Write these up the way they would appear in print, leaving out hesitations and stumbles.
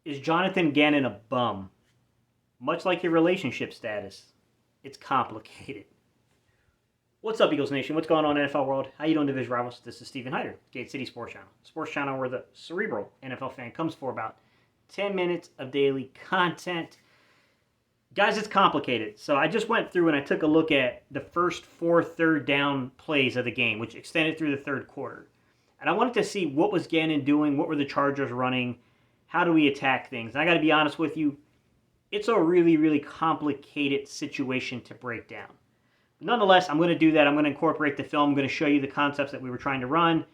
Is Jonathan Gannon a bum? Much like your relationship status, it's complicated. What's up, Eagles Nation? What's going on, NFL world? How you doing, Division Rivals? This is Stephen Hyder, Gate City Sports Channel where the cerebral NFL fan comes for about 10 minutes of daily content. Guys, it's complicated. So I just went through and I took a look at the first 4 third down plays of the game, which extended through the third quarter. And I wanted to see what was Gannon doing, what were the Chargers running, how do we attack things. And I got to be honest with you, it's a really, really complicated situation to break down. Nonetheless, I'm going to do that. I'm going to incorporate the film. I'm going to show you the concepts that we were trying to run. And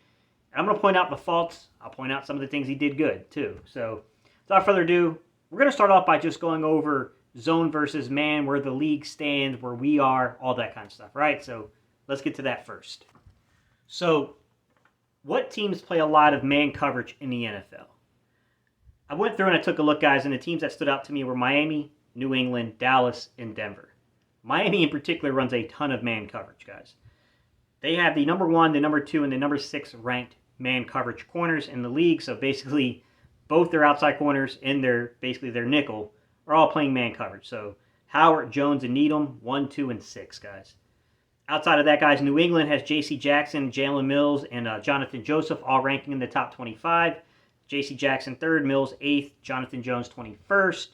I'm going to point out the faults. I'll point out some of the things he did good, too. So, without further ado, we're going to start off by just going over zone versus man, where the league stands, where we are, all that kind of stuff, right? So, let's get to that first. So, what teams play a lot of man coverage in the NFL? I went through and I took a look, guys, and the teams that stood out to me were Miami, New England, Dallas, and Denver. Miami in particular runs a ton of man coverage, guys. They have the number 1, the number 2, and the number 6 ranked man coverage corners in the league. So basically, both their outside corners and their nickel are all playing man coverage. So Howard, Jones, and Needham, 1, 2, and 6, guys. Outside of that, guys, New England has J.C. Jackson, Jalen Mills, and Jonathan Joseph all ranking in the top 25. J.C. Jackson 3rd, Mills 8th, Jonathan Jones 21st.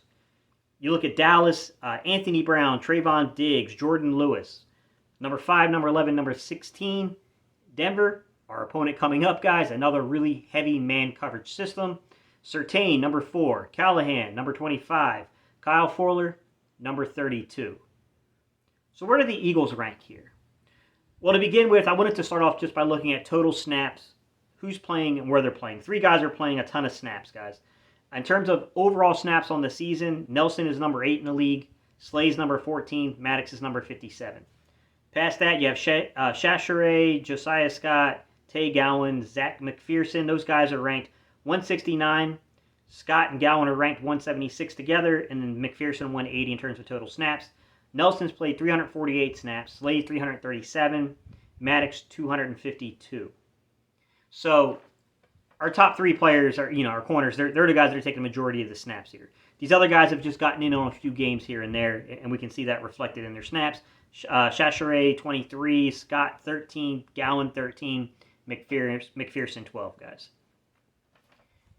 You look at Dallas, Anthony Brown, Trayvon Diggs, Jordan Lewis. Number 5, number 11, number 16. Denver, our opponent coming up, guys, another really heavy man coverage system. Surtain, number 4. Callahan, number 25. Kyle Fuller, number 32. So where do the Eagles rank here? Well, to begin with, I wanted to start off just by looking at total snaps, who's playing and where they're playing. 3 guys are playing a ton of snaps, guys. In terms of overall snaps on the season, Nelson is number 8 in the league. Slay's number 14. Maddox is number 57. Past that, you have Chachere, Josiah Scott, Tay Gowan, Zach McPherson. Those guys are ranked 169. Scott and Gowan are ranked 176 together, and then McPherson 180 in terms of total snaps. Nelson's played 348 snaps. Slay 337. Maddox 252. So our top 3 players are, our corners. They're the guys that are taking the majority of the snaps here. These other guys have just gotten in on a few games here and there, and we can see that reflected in their snaps. Chachere 23, Scott 13, Gowan 13, McPherson 12, guys.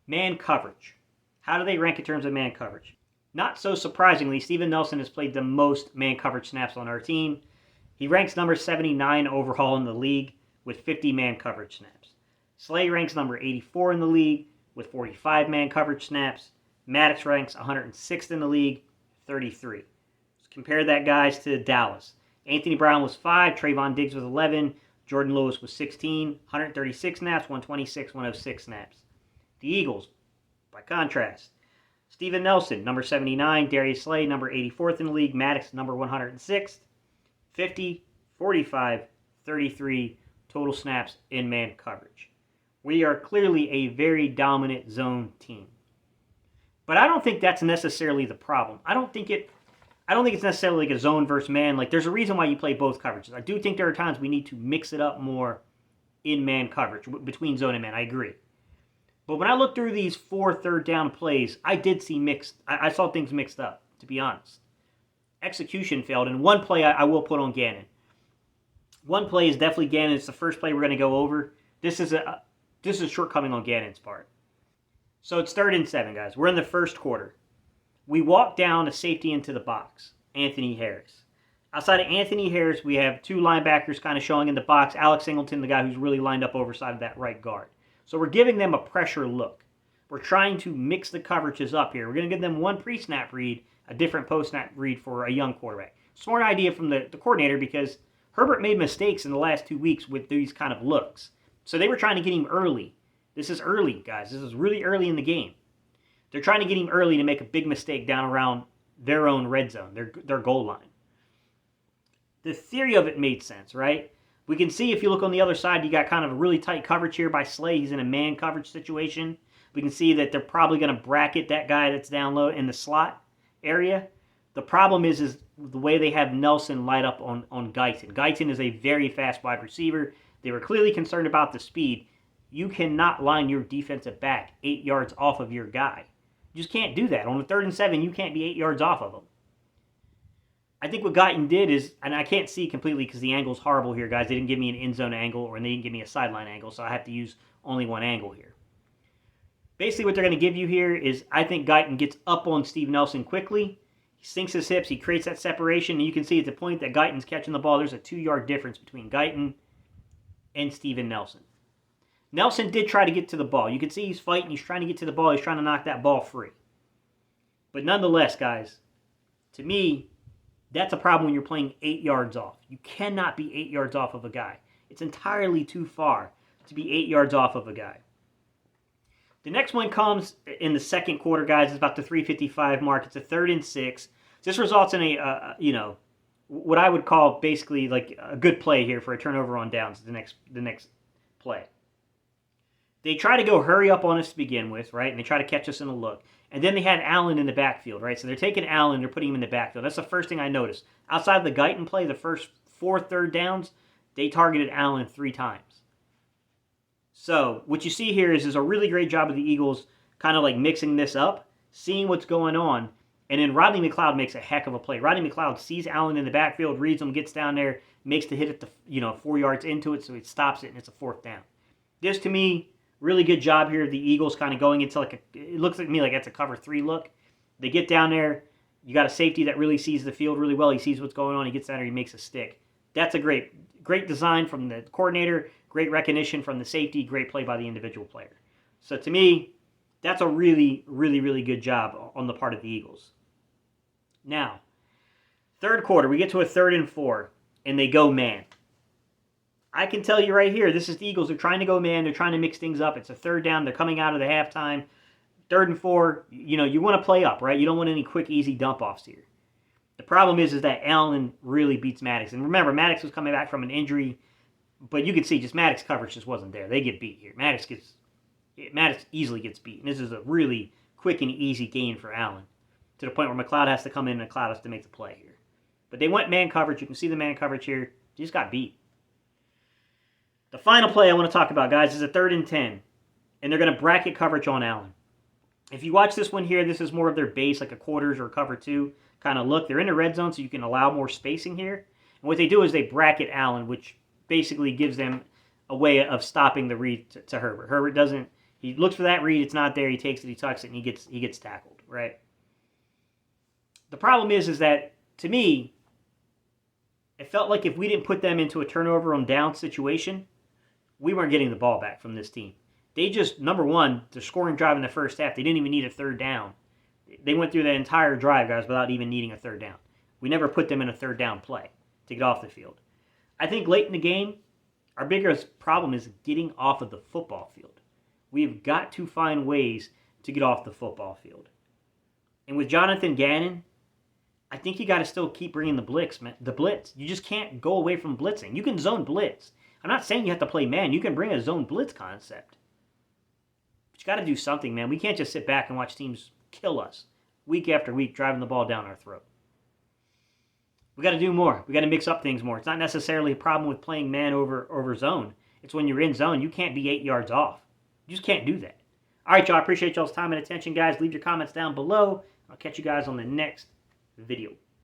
Man coverage. How do they rank in terms of man coverage? Not so surprisingly, Steven Nelson has played the most man coverage snaps on our team. He ranks number 79 overall in the league with 50 man coverage snaps. Slay ranks number 84 in the league with 45 man coverage snaps. Maddox ranks 106th in the league, 33. Let's compare that, guys, to Dallas. Anthony Brown was 5, Trayvon Diggs was 11, Jordan Lewis was 16, 136 snaps, 126, 106 snaps. The Eagles, by contrast, Steven Nelson, number 79, Darius Slay, number 84th in the league, Maddox, number 106th, 50, 45, 33 total snaps in man coverage. We are clearly a very dominant zone team. But I don't think that's necessarily the problem. I don't think it's necessarily like a zone versus man. Like, there's a reason why you play both coverages. I do think there are times we need to mix it up more in man coverage between zone and man. I agree. But when I look through these 4 third down plays, I did see I saw things mixed up, to be honest. Execution failed, and one play I will put on Gannon. One play is definitely Gannon. It's the first play we're going to go over. This is a shortcoming on Gannon's part. So it's 3rd and 7, guys. We're in the first quarter. We walk down a safety into the box, Anthony Harris. Outside of Anthony Harris, we have 2 linebackers kind of showing in the box. Alex Singleton, the guy who's really lined up overside of that right guard. So we're giving them a pressure look. We're trying to mix the coverages up here. We're going to give them one pre-snap read, a different post-snap read for a young quarterback. Smart idea from the coordinator, because Herbert made mistakes in the last 2 weeks with these kind of looks. So they were trying to get him early. This is early, guys. This is really early in the game. They're trying to get him early to make a big mistake down around their own red zone, their goal line. The theory of it made sense, right? We can see if you look on the other side, you got kind of a really tight coverage here by Slay. He's in a man coverage situation. We can see that they're probably going to bracket that guy that's down low in the slot area. The problem is the way they have Nelson light up on Guyton. Guyton is a very fast wide receiver. They were clearly concerned about the speed. You cannot line your defensive back 8 yards off of your guy. You just can't do that. On a 3rd and 7, you can't be 8 yards off of them. I think what Guyton did is, and I can't see completely because the angle's horrible here, guys. They didn't give me an end zone angle or they didn't give me a sideline angle, so I have to use only one angle here. Basically what they're going to give you here is I think Guyton gets up on Steve Nelson quickly. He sinks his hips. He creates that separation. And you can see at the point that Guyton's catching the ball, there's a 2-yard difference between Guyton and Steven Nelson. Nelson did try to get to the ball. You can see he's fighting. He's trying to get to the ball. He's trying to knock that ball free. But nonetheless, guys, to me, that's a problem when you're playing 8 yards off. You cannot be 8 yards off of a guy. It's entirely too far to be 8 yards off of a guy. The next one comes in the second quarter, guys. It's about the 3:55 mark. It's a 3rd and 6. This results in what I would call basically like a good play here for a turnover on downs. The next play. They try to go hurry up on us to begin with, right? And they try to catch us in a look. And then they had Allen in the backfield, right? So they're taking Allen, they're putting him in the backfield. That's the first thing I noticed. Outside of the Guyton play, the first 4 third downs, they targeted Allen 3 times. So what you see here is a really great job of the Eagles kind of like mixing this up, seeing what's going on, and then Rodney McLeod makes a heck of a play. Rodney McLeod sees Allen in the backfield, reads him, gets down there, makes the hit at the 4 yards into it, so he stops it, and it's a 4th down. This, to me, really good job here of the Eagles kind of going into it looks like to me like that's a cover 3 look. They get down there. You got a safety that really sees the field really well. He sees what's going on. He gets down there. He makes a stick. That's a great design from the coordinator, great recognition from the safety, great play by the individual player. So to me, that's a really, really, really good job on the part of the Eagles. Now, third quarter, we get to a 3rd and 4, and they go man. I can tell you right here, this is the Eagles. They're trying to go man. They're trying to mix things up. It's a 3rd down. They're coming out of the halftime. 3rd and 4, you want to play up, right? You don't want any quick, easy dump-offs here. The problem is that Allen really beats Maddox. And remember, Maddox was coming back from an injury, but you can see just Maddox coverage just wasn't there. They get beat here. Maddox easily gets beat. And this is a really quick and easy gain for Allen to the point where McLeod has to come in and McLeod has to make the play here. But they went man coverage. You can see the man coverage here. They just got beat. The final play I want to talk about, guys, is a 3rd and 10. And they're going to bracket coverage on Allen. If you watch this one here, this is more of their base, like a quarters or a cover 2 kind of look. They're in the red zone, so you can allow more spacing here. And what they do is they bracket Allen, which basically gives them a way of stopping the read to Herbert. Herbert doesn't, he looks for that read, it's not there, he takes it, he tucks it, and he gets tackled, right? The problem is that, to me, it felt like if we didn't put them into a turnover on down situation, we weren't getting the ball back from this team. They just, number one, the scoring drive in the first half, they didn't even need a 3rd down. They went through that entire drive, guys, without even needing a 3rd down. We never put them in a 3rd down play to get off the field. I think late in the game, our biggest problem is getting off of the football field. We've got to find ways to get off the football field. And with Jonathan Gannon, I think you got to still keep bringing the blitz, man. The blitz. You just can't go away from blitzing. You can zone blitz. I'm not saying you have to play man. You can bring a zone blitz concept. But you got to do something, man. We can't just sit back and watch teams kill us week after week, driving the ball down our throat. We got to do more. We got to mix up things more. It's not necessarily a problem with playing man over zone. It's when you're in zone, you can't be 8 yards off. You just can't do that. All right, y'all. I appreciate y'all's time and attention, guys. Leave your comments down below. I'll catch you guys on the next video.